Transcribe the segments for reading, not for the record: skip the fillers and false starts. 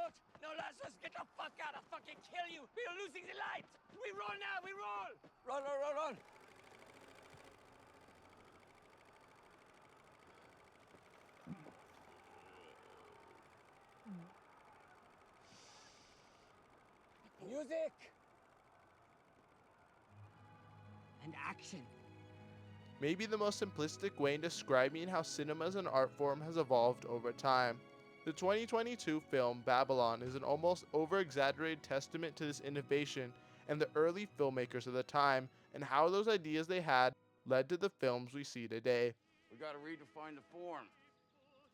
out! No, Lazarus, get the fuck out! I'll fucking kill you! We are losing the light! We roll now, we roll! Roll, roll, roll, roll! Music! And action. Maybe the most simplistic way in describing how cinema as an art form has evolved over time. The 2022 film Babylon is an almost over-exaggerated testament to this innovation and the early filmmakers of the time and how those ideas they had led to the films we see today. We gotta redefine the form.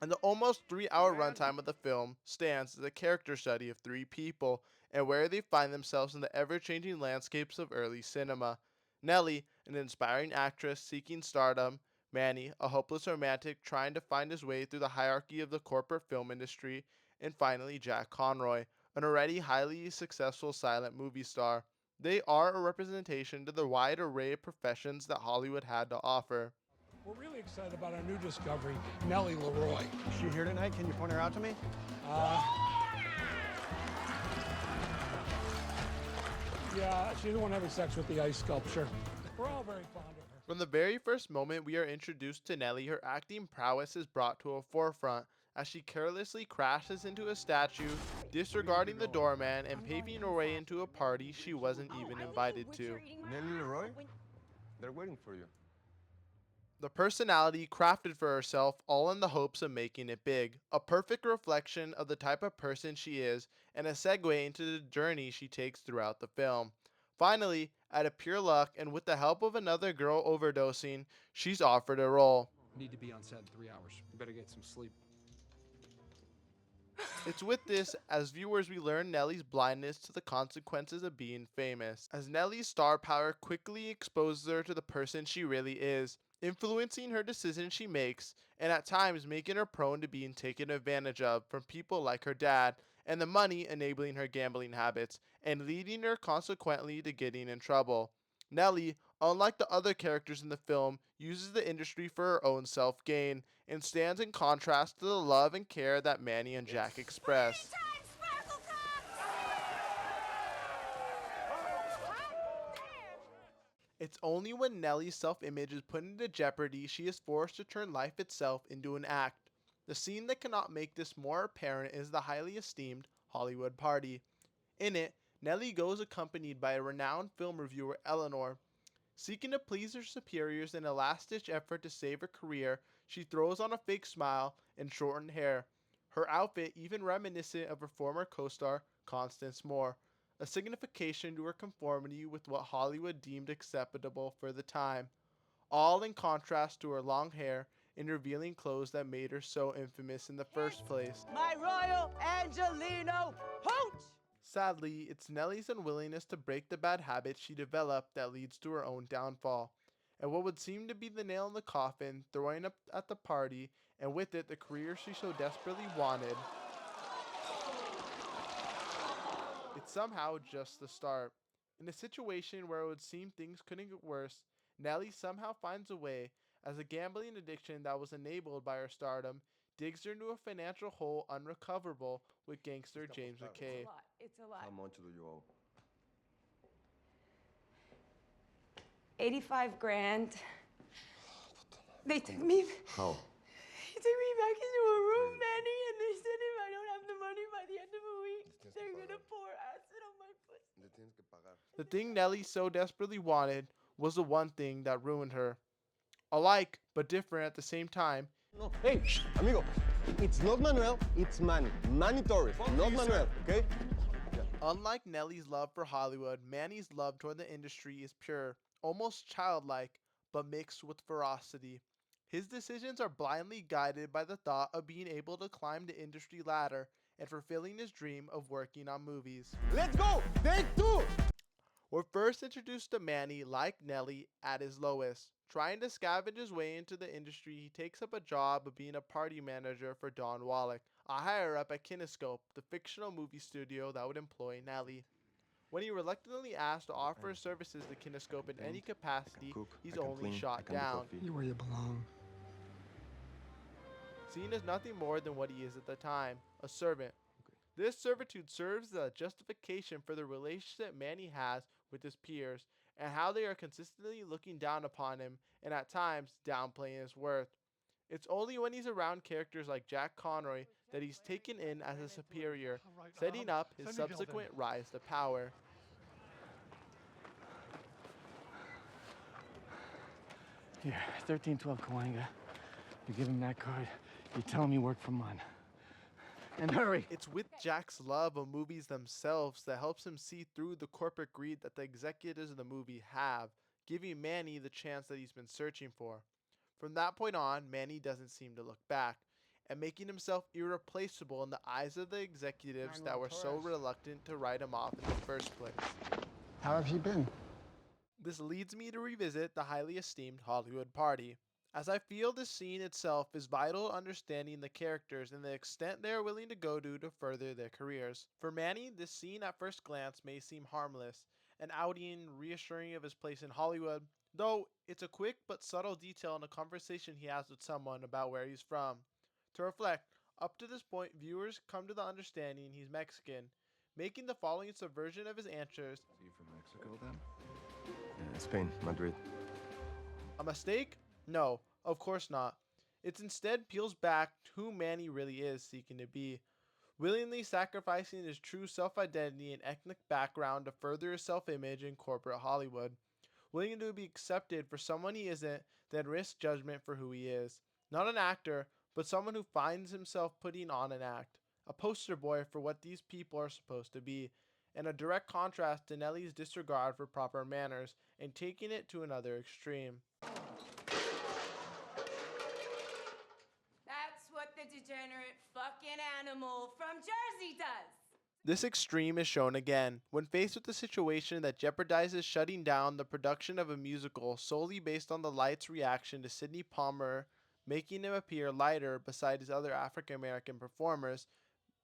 And the almost 3-hour runtime of the film stands as a character study of three people and where they find themselves in the ever-changing landscapes of early cinema. Nelly, an inspiring actress seeking stardom, Manny, a hopeless romantic trying to find his way through the hierarchy of the corporate film industry, and finally Jack Conroy, an already highly successful silent movie star. They are a representation to the wide array of professions that Hollywood had to offer. We're really excited about our new discovery, Nellie Leroy. Is she here tonight? Can you point her out to me? Yeah, she's the one having sex with the ice sculpture. We're all very fond of her. From the very first moment we are introduced to Nellie, her acting prowess is brought to a forefront as she carelessly crashes into a statue, disregarding the doorman and paving her way into a party she wasn't even invited to. Nellie Leroy? They're waiting for you. The personality crafted for herself all in the hopes of making it big, a perfect reflection of the type of person she is and a segue into the journey she takes throughout the film. Finally, out of pure luck and with the help of another girl overdosing, she's offered a role. Need to be on set in 3 hours. You better get some sleep. It's with this, as viewers, we learn Nellie's blindness to the consequences of being famous, as Nellie's star power quickly exposes her to the person she really is, influencing her decisions she makes, and at times making her prone to being taken advantage of from people like her dad, and the money enabling her gambling habits, and leading her consequently to getting in trouble. Nellie, unlike the other characters in the film, uses the industry for her own self-gain, and stands in contrast to the love and care that Manny and Jack express. It's only when Nellie's self-image is put into jeopardy she is forced to turn life itself into an act. The scene that cannot make this more apparent is the highly esteemed Hollywood party. In it, Nellie goes accompanied by a renowned film reviewer, Eleanor. Seeking to please her superiors in a last-ditch effort to save her career, she throws on a fake smile and shortened hair, her outfit even reminiscent of her former co-star, Constance Moore, a signification to her conformity with what Hollywood deemed acceptable for the time, all in contrast to her long hair and revealing clothes that made her so infamous in the first place. My Royal Angelino Hooch! Sadly, it's Nellie's unwillingness to break the bad habits she developed that leads to her own downfall, and what would seem to be the nail in the coffin, throwing up at the party, and with it the career she so desperately wanted. It's somehow just the start. In a situation where it would seem things couldn't get worse, Nellie somehow finds a way, as a gambling addiction that was enabled by her stardom digs her into a financial hole unrecoverable with gangster James McKay. It's a lot. How much do you owe? 85 grand. They took me. How? They took me back into a room, Manny, and they said if I don't have the money by the end of a week, they're gonna pour acid on my pussy. The thing Nellie so desperately wanted was the one thing that ruined her. Alike, but different at the same time, No, hey, amigo, it's not Manuel, it's Manny. Manny Torres, not Manuel, okay? unlike Nellie's love for Hollywood, Manny's love toward the industry is pure, almost childlike, but mixed with ferocity. His decisions are blindly guided by the thought of being able to climb the industry ladder and fulfilling his dream of working on movies. Let's go! Take two! We're first introduced to Manny, like Nellie, at his lowest. Trying to scavenge his way into the industry, he takes up a job of being a party manager for Don Wallach, a higher-up at Kinescope, the fictional movie studio that would employ Nellie. When he reluctantly asks to offer his services to Kinescope in any capacity, he's only shot down. You're where you belong. Seen as nothing more than what he is at the time, a servant. This servitude serves as a justification for the relationship Manny has with his peers and how they are consistently looking down upon him and at times downplaying his worth. It's only when he's around characters like Jack Conroy that he's taken in as a superior, setting up his subsequent rise to power. Here, 1312 Cahuenga. You give him that card, you tell him you work for Mun. And hurry! It's with Jack's love of movies themselves that helps him see through the corporate greed that the executives of the movie have, giving Manny the chance that he's been searching for. From that point on, Manny doesn't seem to look back, and making himself irreplaceable in the eyes of the executives that were so reluctant to write him off in the first place. How have you been? This leads me to revisit the highly esteemed Hollywood Party, as I feel this scene itself is vital to understanding the characters and the extent they are willing to go to further their careers. For Manny, this scene at first glance may seem harmless, an outing reassuring of his place in Hollywood, though it's a quick but subtle detail in a conversation he has with someone about where he's from. To reflect, up to this point, viewers come to the understanding he's Mexican, making the following subversion of his answers. Are you from Mexico then? Yeah, Spain, Madrid. A mistake? No, of course not. It instead peels back who Manny really is seeking to be, willingly sacrificing his true self-identity and ethnic background to further his self-image in corporate Hollywood, willing to be accepted for someone he isn't, then risk judgment for who he is. Not an actor, but someone who finds himself putting on an act, a poster boy for what these people are supposed to be, and a direct contrast to Nelly's disregard for proper manners and taking it to another extreme. That's what the degenerate fucking animal from Jersey does. This extreme is shown again when faced with a situation that jeopardizes shutting down the production of a musical solely based on the light's reaction to Sidney Palmer, making him appear lighter beside his other African American performers.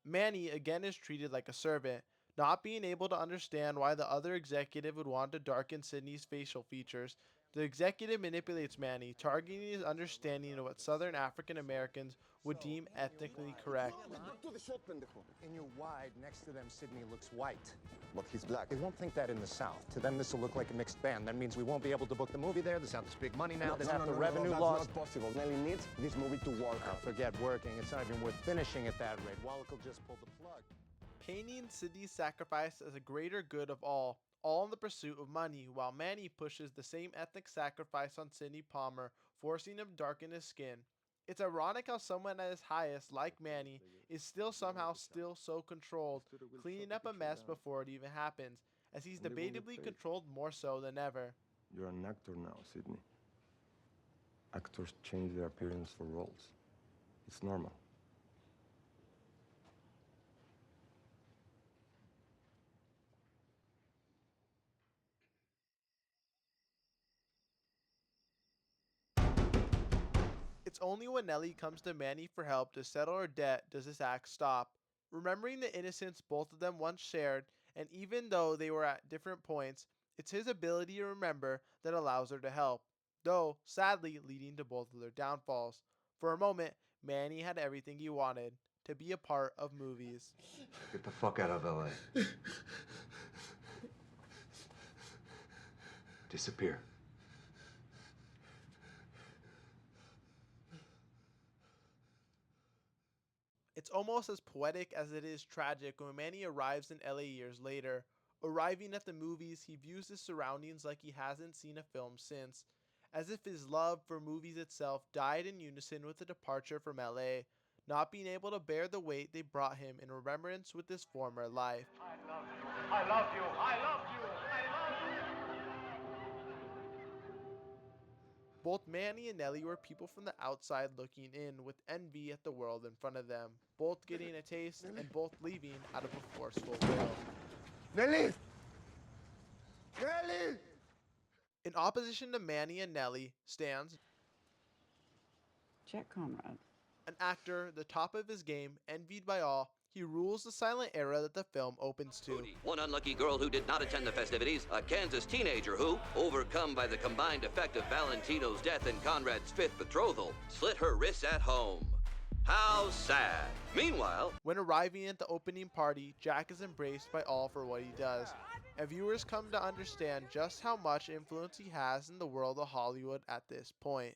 Manny again is treated like a servant, not being able to understand why the other executive would want to darken Sidney's facial features. The executive manipulates Manny, targeting his understanding of what Southern African Americans would deem ethnically correct. In your wide, next to them, Sydney looks white. But he's black. They won't think that in the South. To them, this will look like a mixed band. That means we won't be able to book the movie there. The South is big money now. There's half the revenue loss. That's not possible. Nelly needs this movie to work. Forget working. It's not even worth finishing at that rate. Wallach will just pull the plug. Painting Sidney's sacrifice as a greater good of all in the pursuit of money, while Manny pushes the same ethnic sacrifice on Sidney Palmer, forcing him to darken his skin. It's ironic how someone at his highest, like Manny, is still somehow so controlled, cleaning up a mess before it even happens, as he's debatably controlled more so than ever. You're an actor now, Sidney. Actors change their appearance for roles. It's normal. It's only when Nelly comes to Manny for help to settle her debt does this act stop. Remembering the innocence both of them once shared, and even though they were at different points, it's his ability to remember that allows her to help, though sadly leading to both of their downfalls. For a moment, Manny had everything he wanted, to be a part of movies. Get the fuck out of LA. Disappear. It's almost as poetic as it is tragic when Manny arrives in LA years later. Arriving at the movies, he views his surroundings like he hasn't seen a film since, as if his love for movies itself died in unison with the departure from LA, not being able to bear the weight they brought him in remembrance with his former life. I love you, I love you, I love you, I love you. Both Manny and Nelly were people from the outside looking in with envy at the world in front of them, both getting a taste and both leaving out of a forceful will. Nelly! Nelly! In opposition to Manny and Nelly stands Jack Conrad, an actor, the top of his game, envied by all. He rules the silent era that the film opens to. One unlucky girl who did not attend the festivities, a Kansas teenager who, overcome by the combined effect of Valentino's death and Conrad's fifth betrothal, slit her wrists at home. How sad. Meanwhile, When arriving at the opening party, Jack is embraced by all for what he does, and viewers come to understand just how much influence he has in the world of Hollywood at this point.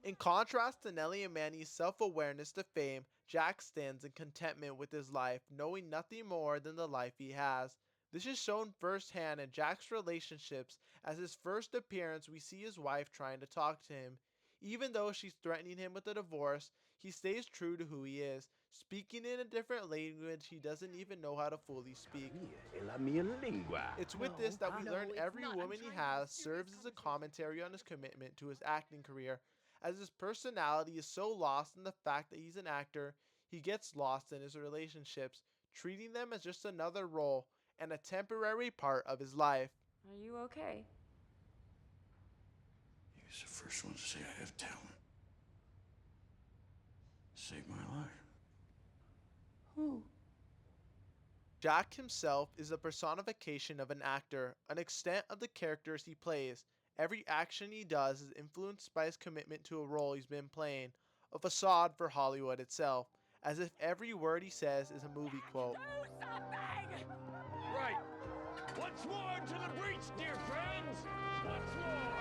In contrast to Nellie and Manny's self-awareness to fame, Jack stands in contentment with his life, knowing nothing more than the life he has. This is shown firsthand in Jack's relationships. As his first appearance, we see his wife trying to talk to him. Even though she's threatening him with a divorce, he stays true to who he is, speaking in a different language he doesn't even know how to fully speak. It's with this that we learn every woman he has serves as a commentary on his commitment to his acting career. As his personality is so lost in the fact that he's an actor, he gets lost in his relationships, treating them as just another role and a temporary part of his life. Are you okay? He was the first one to say I have talent. Saved my life. Who? Jack himself is a personification of an actor, an extent of the characters he plays. Every action he does is influenced by his commitment to a role he's been playing, a facade for Hollywood itself, as if every word he says is a movie quote. Do something! Right. Once more to the breach, dear friends! Once more!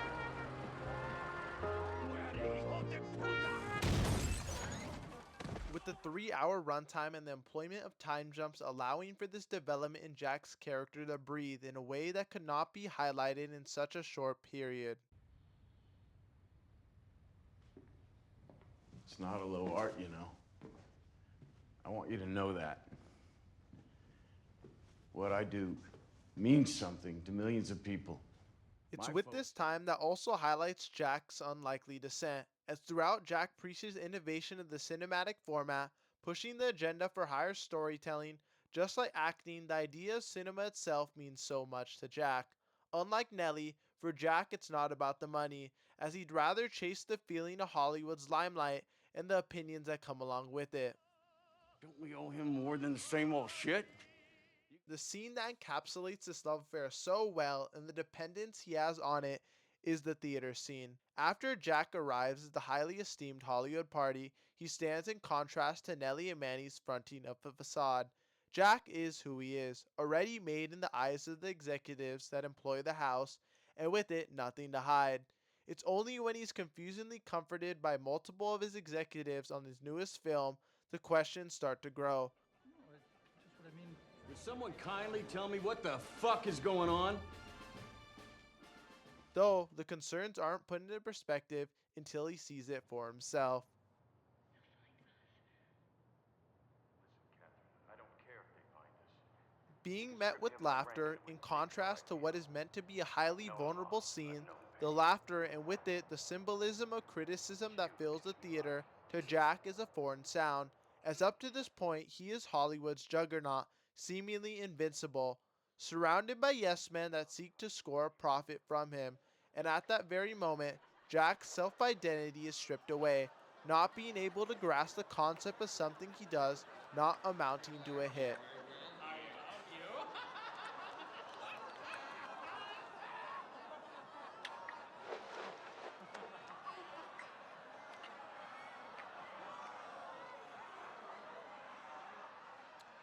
With the 3-hour runtime and the employment of time jumps allowing for this development in Jack's character to breathe in a way that could not be highlighted in such a short period. It's not a low art, you know. I want you to know that. What I do means something to millions of people. It's with this time that also highlights Jack's unlikely descent, as throughout Jack preaches innovation of the cinematic format, pushing the agenda for higher storytelling. Just like acting, the idea of cinema itself means so much to Jack. Unlike Nellie, for Jack it's not about the money, as he'd rather chase the feeling of Hollywood's limelight and the opinions that come along with it. Don't we owe him more than the same old shit? The scene that encapsulates this love affair so well and the dependence he has on it is the theater scene. After Jack arrives at the highly esteemed Hollywood party, he stands in contrast to Nellie and Manny's fronting of a facade. Jack is who he is, already made in the eyes of the executives that employ the house, and with it, nothing to hide. It's only when he's confusingly comforted by multiple of his executives on his newest film, the questions start to grow. Would someone kindly tell me what the fuck is going on? Though the concerns aren't put into perspective until he sees it for himself. Being met with laughter, in contrast to what is meant to be a highly vulnerable scene, the laughter and with it the symbolism of criticism that fills the theater, to Jack is a foreign sound, as up to this point he is Hollywood's juggernaut, seemingly invincible, surrounded by yes-men that seek to score a profit from him, and at that very moment, Jack's self-identity is stripped away, not being able to grasp the concept of something he does not amounting to a hit.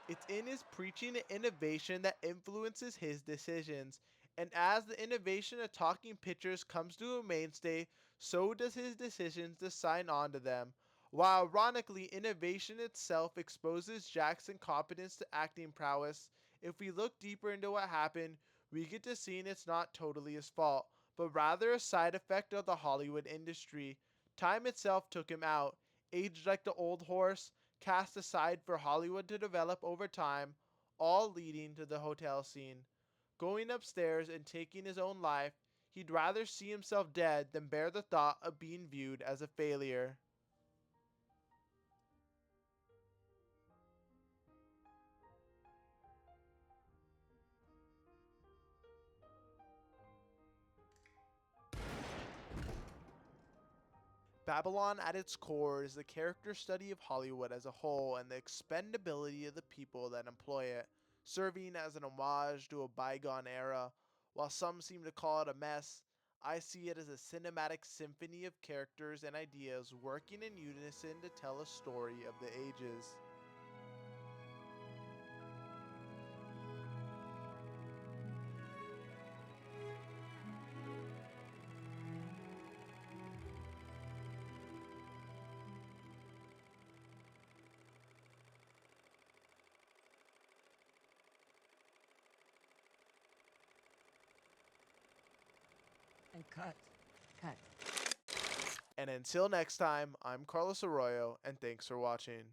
It's in his preaching and innovation that influences his decisions, and as the innovation of talking pictures comes to a mainstay, so does his decisions to sign on to them. While ironically, innovation itself exposes Jack's incompetence to acting prowess, if we look deeper into what happened, we get to see it's not totally his fault, but rather a side effect of the Hollywood industry. Time itself took him out, aged like the old horse, cast aside for Hollywood to develop over time, all leading to the hotel scene. Going upstairs and taking his own life, he'd rather see himself dead than bear the thought of being viewed as a failure. Babylon at its core is the character study of Hollywood as a whole and the expendability of the people that employ it, serving as an homage to a bygone era. While some seem to call it a mess, I see it as a cinematic symphony of characters and ideas working in unison to tell a story of the ages. And cut. Cut. And until next time, I'm Carlos Arroyo, and thanks for watching.